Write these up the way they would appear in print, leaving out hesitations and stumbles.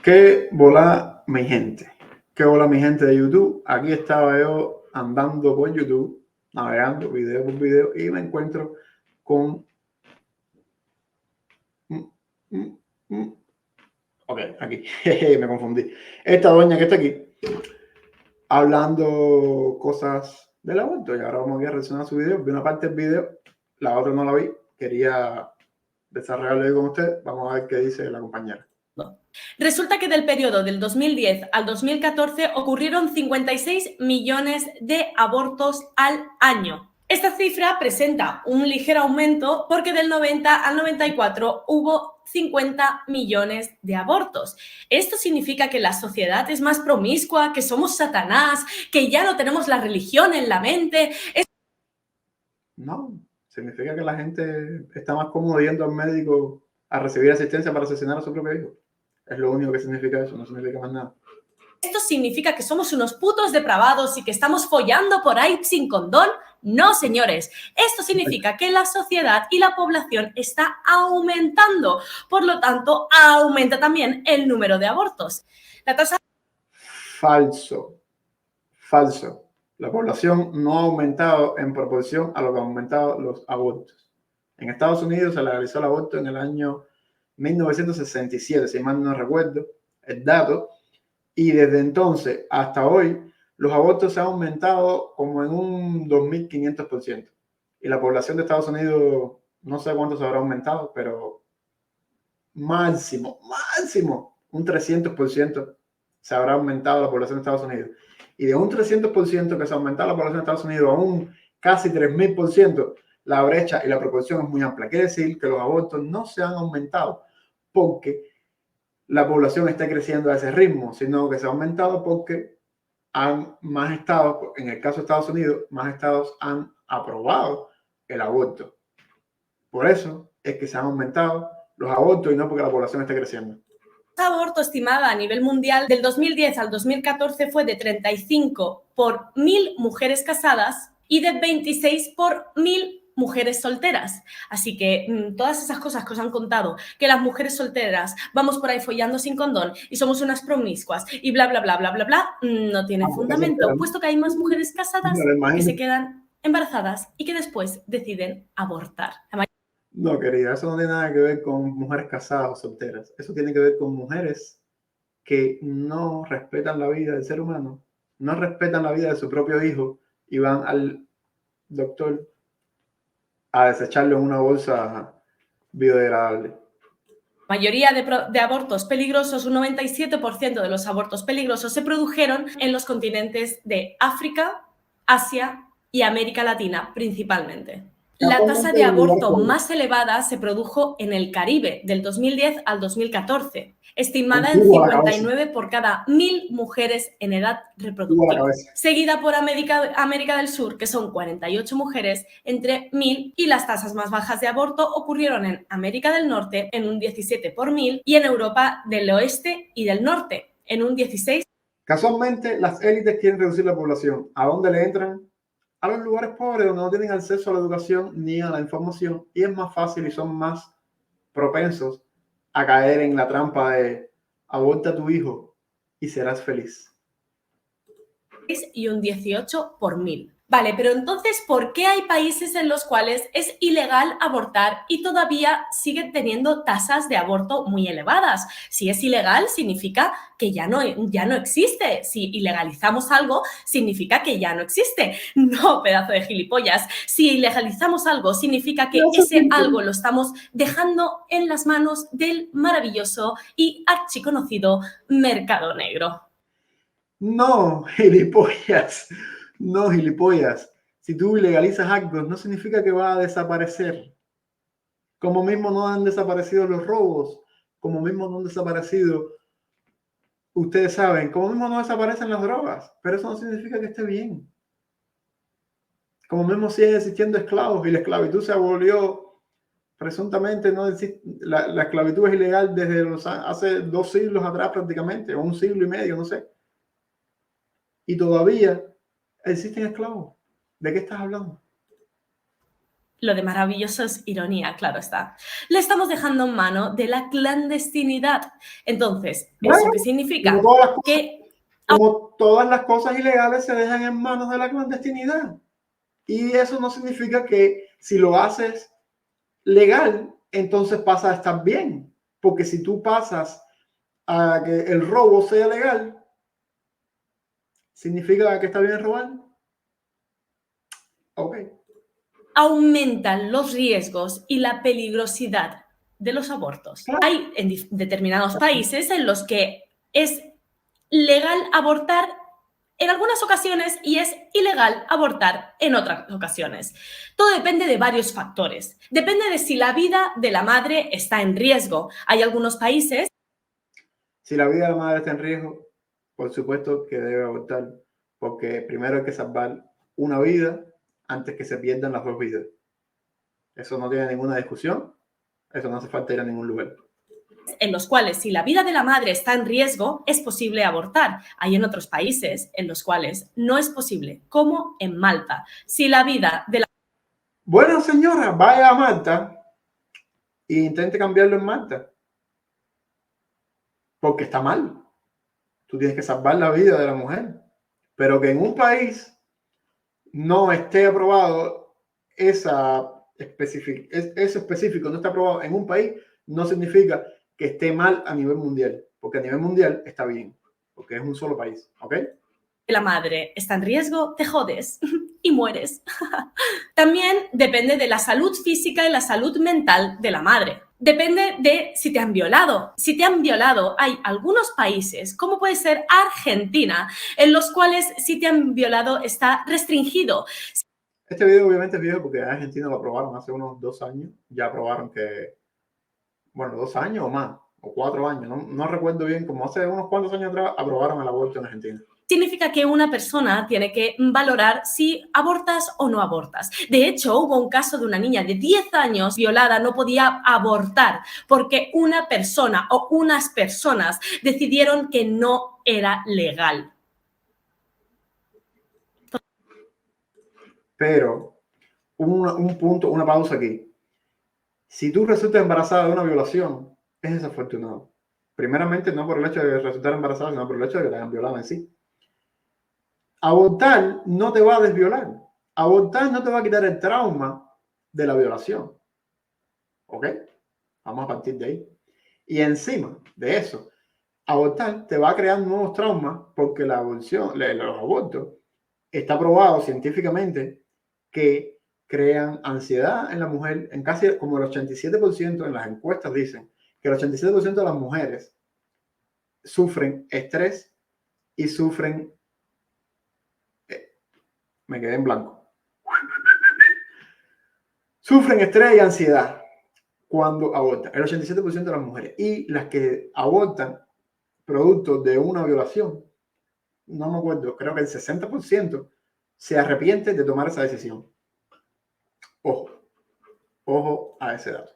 ¿Qué bola mi gente? ¿Qué bola mi gente de YouTube? Aquí estaba yo andando por YouTube, navegando video por video y me encuentro con... Ok, aquí, me confundí. Esta doña que está aquí hablando cosas del aborto y ahora vamos a reaccionar a su video. Vi una parte del video, la otra no la vi. Quería desarrollarlo con usted. Vamos a ver qué dice la compañera. Resulta que del periodo del 2010 al 2014 ocurrieron 56 millones de abortos al año. Esta cifra presenta un ligero aumento porque del 90 al 94 hubo 50 millones de abortos. ¿Esto significa que la sociedad es más promiscua, que somos Satanás, que ya no tenemos la religión en la mente? No, significa que la gente está más cómodo yendo al médico a recibir asistencia para asesinar a su propio hijo. Es lo único que significa eso, no significa más nada. ¿Esto significa que somos unos putos depravados y que estamos follando por ahí sin condón? No, señores. Esto significa que la sociedad y la población está aumentando. Por lo tanto, aumenta también el número de abortos. La tasa... Falso, falso. La población no ha aumentado en proporción a lo que han aumentado los abortos. En Estados Unidos se legalizó el aborto en el año 1967, si mal no recuerdo el dato, y desde entonces hasta hoy los abortos se han aumentado como en un 2500%. Y la población de Estados Unidos, no sé cuánto se habrá aumentado, pero máximo un 300% se habrá aumentado la población de Estados Unidos. Y de un 300% que se ha aumentado la población de Estados Unidos a un casi 3000%, la brecha y la proporción es muy amplia. Quiere decir que los abortos no se han aumentado porque la población está creciendo a ese ritmo, sino que se ha aumentado porque más estados, en el caso de Estados Unidos, más estados han aprobado el aborto. Por eso es que se han aumentado los abortos y no porque la población esté creciendo. La aborto estimada a nivel mundial del 2010 al 2014 fue de 35 por 1000 mujeres casadas y de 26 por 1000 mujeres solteras. Así que todas esas cosas que os han contado, que las mujeres solteras vamos por ahí follando sin condón y somos unas promiscuas y bla, bla, bla, bla, bla, bla, no tiene fundamento, puesto que hay más mujeres casadas que se quedan embarazadas y que después deciden abortar. No, querida, eso no tiene nada que ver con mujeres casadas o solteras. Eso tiene que ver con mujeres que no respetan la vida del ser humano, no respetan la vida de su propio hijo y van al doctor a desecharlo en una bolsa biodegradable. Mayoría de abortos peligrosos, un 97% de los abortos peligrosos se produjeron en los continentes de África, Asia y América Latina principalmente. La tasa de aborto más elevada se produjo en el Caribe del 2010 al 2014, estimada en 59 por cada 1000 mujeres en edad reproductiva, seguida por América del Sur, que son 48 mujeres entre 1000, y las tasas más bajas de aborto ocurrieron en América del Norte en un 17 por 1000 y en Europa del Oeste y del Norte en un 16. Casualmente, las élites quieren reducir la población. ¿A dónde le entran? A los lugares pobres donde no tienen acceso a la educación ni a la información y es más fácil y son más propensos a caer en la trampa de aborta a tu hijo y serás feliz. Y un 18 por 1000. Vale, pero entonces, ¿por qué hay países en los cuales es ilegal abortar y todavía siguen teniendo tasas de aborto muy elevadas? Si es ilegal, significa que ya no existe. Si ilegalizamos algo, significa que ya no existe. No, pedazo de gilipollas. Si ilegalizamos algo, significa que ese algo lo estamos dejando en las manos del maravilloso y archiconocido mercado negro. No, gilipollas. No, gilipollas. Si tú ilegalizas algo, no significa que va a desaparecer. Como mismo no han desaparecido los robos, como mismo no han desaparecido, ustedes saben, como mismo no desaparecen las drogas, pero eso no significa que esté bien. Como mismo siguen existiendo esclavos y la esclavitud se abolió presuntamente, no existe, la esclavitud es ilegal desde hace 2 siglos atrás prácticamente, o 1 siglo y medio, no sé. Y todavía existen esclavos. ¿De qué estás hablando? Lo de maravilloso es ironía, claro está. Le estamos dejando en mano de la clandestinidad. Entonces, Bueno, ¿eso qué como significa? todas las cosas, Que como todas las cosas ilegales se dejan en manos de la clandestinidad. Y eso no significa que si lo haces legal, entonces pasa a estar bien. Porque si tú pasas a que el robo sea legal, ¿significa que está bien robar? Ok. aumentan los riesgos y la peligrosidad de los abortos. Claro. Hay en determinados países en los que es legal abortar en algunas ocasiones y es ilegal abortar en otras ocasiones. Todo depende de varios factores. Depende de si la vida de la madre está en riesgo. Hay algunos países. Si la vida de la madre está en riesgo, por supuesto que debe abortar, porque primero hay que salvar una vida antes que se pierdan las dos vidas. Eso no tiene ninguna discusión, eso no hace falta ir a ningún lugar. En los cuales, si la vida de la madre está en riesgo, es posible abortar. Hay en otros países en los cuales no es posible, como en Malta. Si la vida de la... Bueno, señora, vaya a Malta e intente cambiarlo en Malta, porque está mal. Tú tienes que salvar la vida de la mujer, pero que en un país no esté aprobado eso específico, no está aprobado en un país, no significa que esté mal a nivel mundial, porque a nivel mundial está bien, porque es un solo país, ¿ok? la madre está en riesgo, te jodes y mueres. También depende de la salud física y la salud mental de la madre. Depende de si te han violado. Si te han violado, hay algunos países, como puede ser Argentina, en los cuales si te han violado está restringido. Este video obviamente es viejo porque en Argentina lo aprobaron hace unos 2 años. Ya aprobaron que, bueno, 2 años o más, o 4 años, no recuerdo bien, como hace unos cuantos años atrás aprobaron el aborto en Argentina. Significa que una persona tiene que valorar si abortas o no abortas. De hecho, hubo un caso de una niña de 10 años violada, no podía abortar porque una persona o unas personas decidieron que no era legal. Pero un punto, una pausa aquí. Si tú resultas embarazada de una violación, es desafortunado. Primeramente, no por el hecho de resultar embarazada, sino por el hecho de que te hayan violado en sí. Abortar no te va a desviolar. Abortar no te va a quitar el trauma de la violación. ¿Ok? Vamos a partir de ahí. Y encima de eso, abortar te va a crear nuevos traumas porque la aborción, los abortos, está probado científicamente que crean ansiedad en la mujer. En casi como el 87% en las encuestas dicen que el 87% de las mujeres sufren estrés y sufren... me quedé en blanco. Sufren estrés y ansiedad cuando abortan. El 87% de las mujeres. Y las que abortan producto de una violación, no me acuerdo, creo que el 60% se arrepiente de tomar esa decisión. Ojo, ojo a ese dato.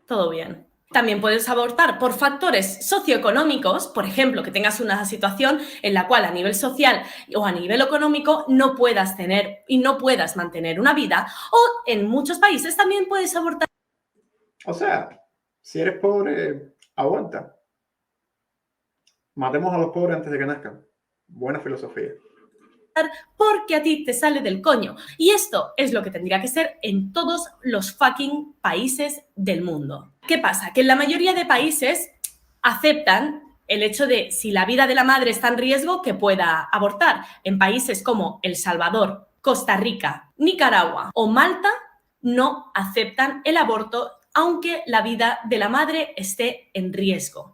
Todo bien. También puedes abortar por factores socioeconómicos, por ejemplo, que tengas una situación en la cual a nivel social o a nivel económico no puedas tener y no puedas mantener una vida, o en muchos países también puedes abortar. O sea, si eres pobre, aguanta. Matemos a los pobres antes de que nazcan. Buena filosofía. Porque a ti te sale del coño. Y esto es lo que tendría que ser en todos los fucking países del mundo. ¿Qué pasa? Que en la mayoría de países aceptan el hecho de si la vida de la madre está en riesgo, que pueda abortar. En países como El Salvador, Costa Rica, Nicaragua o Malta no aceptan el aborto aunque la vida de la madre esté en riesgo.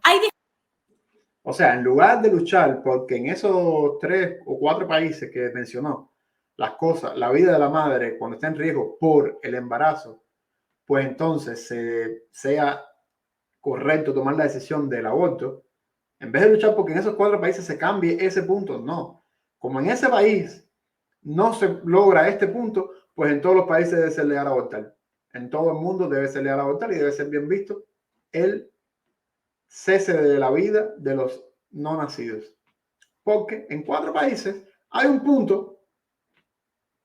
O sea, en lugar de luchar porque en esos 3 o 4 países que mencionó, las cosas, la vida de la madre cuando está en riesgo por el embarazo, pues entonces sea correcto tomar la decisión del aborto, en vez de luchar porque en esos 4 países se cambie ese punto, no. Como en ese país no se logra este punto, pues en todos los países debe ser legal abortar. En todo el mundo debe ser legal abortar y debe ser bien visto el cese de la vida de los no nacidos. Porque en 4 países hay un punto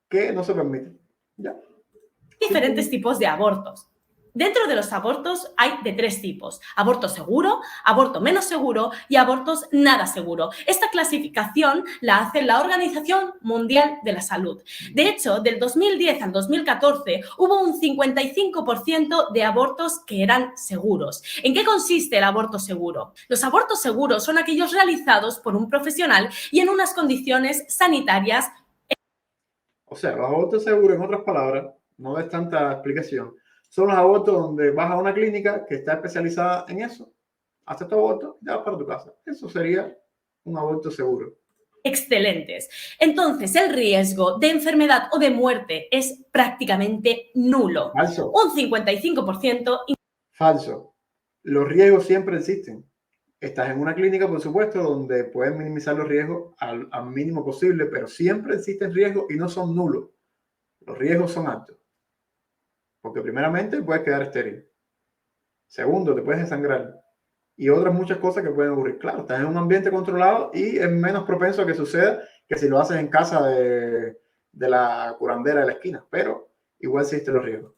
que no se permite. Ya. diferentes tipos de abortos. Dentro de los abortos hay de 3 tipos: aborto seguro, aborto menos seguro y abortos nada seguro. Esta clasificación la hace la Organización Mundial de la Salud. De hecho, del 2010 al 2014 hubo un 55% de abortos que eran seguros. ¿En qué consiste el aborto seguro? Los abortos seguros son aquellos realizados por un profesional y en unas condiciones sanitarias. O sea, los abortos seguros, en otras palabras, no es tanta explicación, son los abortos donde vas a una clínica que está especializada en eso, haces tu aborto y te vas para tu casa. Eso sería un aborto seguro. Excelentes. Entonces, el riesgo de enfermedad o de muerte es prácticamente nulo. Falso. Un 55%. Falso. Los riesgos siempre existen. Estás en una clínica, por supuesto, donde puedes minimizar los riesgos al mínimo posible, pero siempre existen riesgos y no son nulos. Los riesgos son altos. Porque primeramente puedes quedar estéril. Segundo, te puedes desangrar. Y otras muchas cosas que pueden ocurrir. Claro, estás en un ambiente controlado y es menos propenso a que suceda que si lo haces en casa de la curandera de la esquina. Pero igual existen los riesgos.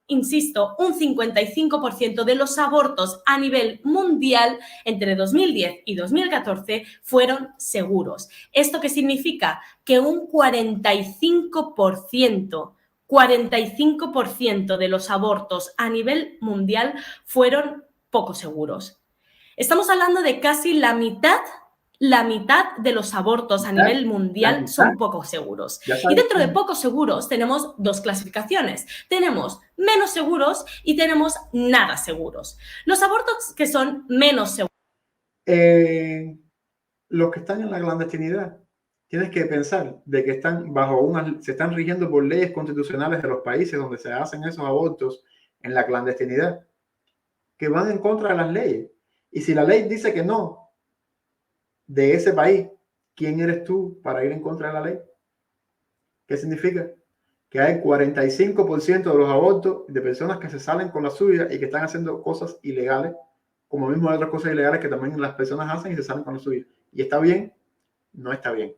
Insisto, un 55% de los abortos a nivel mundial entre 2010 y 2014 fueron seguros. ¿Esto qué significa? Que un 45% de los abortos a nivel mundial fueron poco seguros. Estamos hablando de casi la mitad de los abortos a nivel mundial son poco seguros. Y dentro de poco seguros tenemos 2 clasificaciones. Tenemos menos seguros y tenemos nada seguros. Los abortos que son menos seguros. Los que están en la clandestinidad, tienes que pensar de que están se están rigiendo por leyes constitucionales de los países donde se hacen esos abortos en la clandestinidad, que van en contra de las leyes. Y si la ley dice que no, de ese país, ¿quién eres tú para ir en contra de la ley? ¿Qué significa? Que hay 45% de los abortos de personas que se salen con la suya y que están haciendo cosas ilegales, como mismo hay otras cosas ilegales que también las personas hacen y se salen con la suya. ¿Y está bien? No está bien.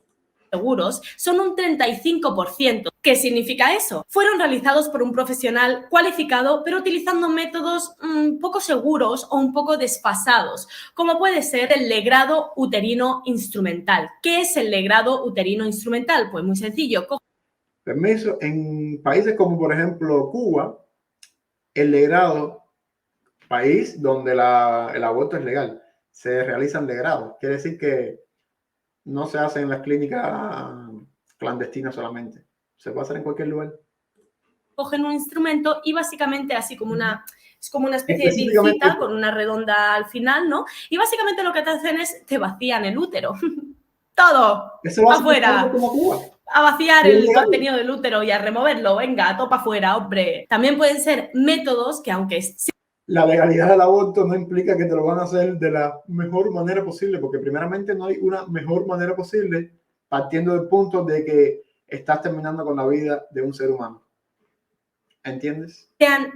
Seguros son un 35%. ¿Qué significa eso? Fueron realizados por un profesional cualificado, pero utilizando métodos poco seguros o un poco desfasados, como puede ser el legrado uterino instrumental. ¿Qué es el legrado uterino instrumental? Pues muy sencillo. Permiso, en países como por ejemplo Cuba, el legrado, país donde el aborto es legal, se realizan legrados. Quiere decir que no se hace en las clínicas clandestinas solamente. Se puede hacer en cualquier lugar. Cogen un instrumento y básicamente así como es como una especie de pincita con una redonda al final, ¿no? Y básicamente lo que te hacen es te vacían el útero. Todo afuera. A vaciar el contenido del útero y a removerlo. Venga, topa afuera, hombre. También pueden ser métodos que aunque la legalidad del aborto no implica que te lo van a hacer de la mejor manera posible, porque primeramente no hay una mejor manera posible partiendo del punto de que estás terminando con la vida de un ser humano. ¿Entiendes? Sean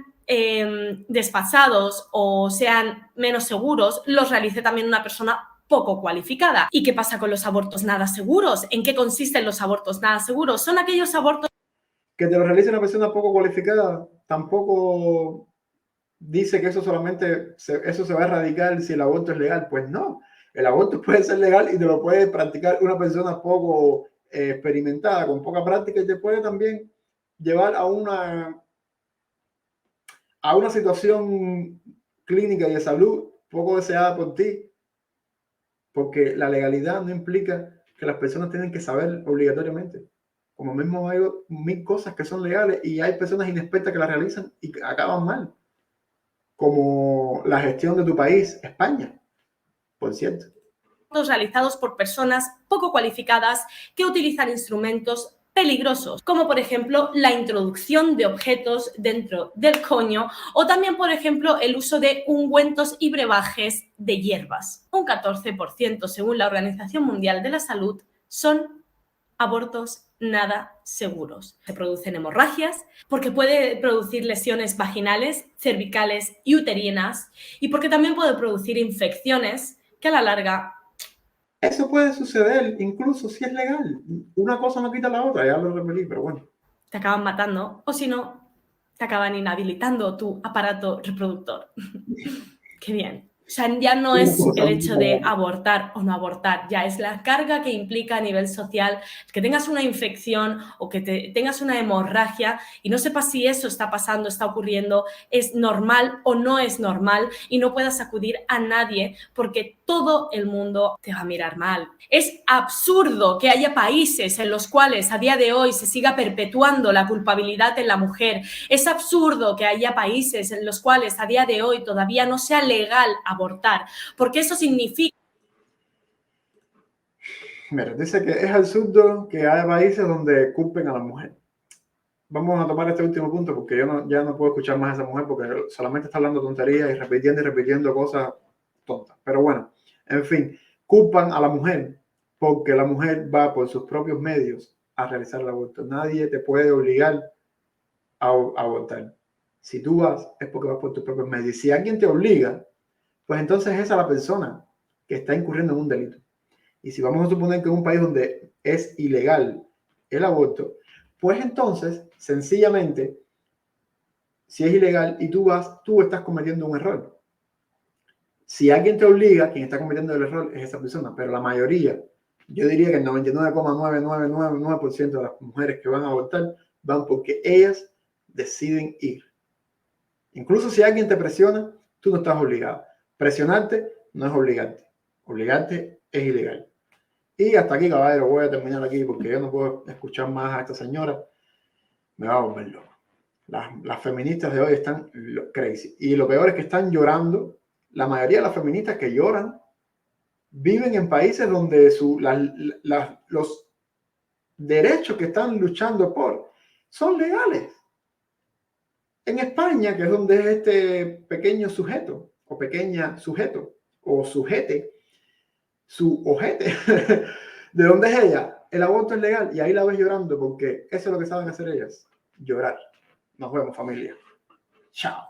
desfasados o sean menos seguros, los realice también una persona poco cualificada. ¿Y qué pasa con los abortos nada seguros? ¿En qué consisten los abortos nada seguros? Son aquellos abortos que te lo realice una persona poco cualificada. Tampoco dice que eso solamente eso se va a erradicar si el aborto es legal. Pues no, el aborto puede ser legal y te lo puede practicar una persona poco experimentada, con poca práctica, y te puede también llevar a una situación clínica y de salud poco deseada por ti, porque la legalidad no implica que las personas tienen que saber obligatoriamente. Como mismo hay 1000 cosas que son legales y hay personas inexpertas que las realizan y acaban mal, como la gestión de tu país, España, por cierto. Realizados por personas poco cualificadas que utilizan instrumentos peligrosos, como por ejemplo la introducción de objetos dentro del coño o también, por ejemplo, el uso de ungüentos y brebajes de hierbas. Un 14%, según la Organización Mundial de la Salud, son abortos nada seguros. Se producen hemorragias porque puede producir lesiones vaginales, cervicales y uterinas y porque también puede producir infecciones que a la larga... Eso puede suceder incluso si es legal. Una cosa no quita la otra, ya lo repetí, pero bueno. Te acaban matando o si no, te acaban inhabilitando tu aparato reproductor. Qué bien. O sea, ya no es el hecho de abortar o no abortar, ya es la carga que implica a nivel social que tengas una infección o que tengas una hemorragia y no sepas si eso está pasando, está ocurriendo, es normal o no es normal y no puedas acudir a nadie porque todo el mundo te va a mirar mal. Es absurdo que haya países en los cuales a día de hoy se siga perpetuando la culpabilidad en la mujer. Es absurdo que haya países en los cuales a día de hoy todavía no sea legal abortar, porque eso significa... Mira, dice que es absurdo que haya países donde culpen a la mujer. Vamos a tomar este último punto porque yo ya no puedo escuchar más a esa mujer porque solamente está hablando tonterías y repitiendo cosas tontas. Pero bueno, en fin, culpan a la mujer porque la mujer va por sus propios medios a realizar el aborto. Nadie te puede obligar a abortar. Si tú vas, es porque vas por tus propios medios. Si alguien te obliga, pues entonces esa es la persona que está incurriendo en un delito. Y si vamos a suponer que en un país donde es ilegal el aborto, pues entonces, sencillamente, si es ilegal y tú vas, tú estás cometiendo un error. Si alguien te obliga, quien está cometiendo el error es esa persona, pero la mayoría, yo diría que el 99,9999% de las mujeres que van a abortar van porque ellas deciden ir. Incluso si alguien te presiona, tú no estás obligado. Presionarte no es obligarte. Obligarte es ilegal. Y hasta aquí, caballero, voy a terminar aquí porque yo no puedo escuchar más a esta señora. Me va a volver loco. Las feministas de hoy están crazy. Y lo peor es que están llorando. La mayoría de las feministas que lloran viven en países donde los derechos que están luchando por son legales. En España, que es donde es este pequeño sujeto o pequeña sujeto o sujete, su ojete, ¿de dónde es ella? El aborto es legal y ahí la ves llorando porque eso es lo que saben hacer ellas, llorar. Nos vemos, familia. Chao.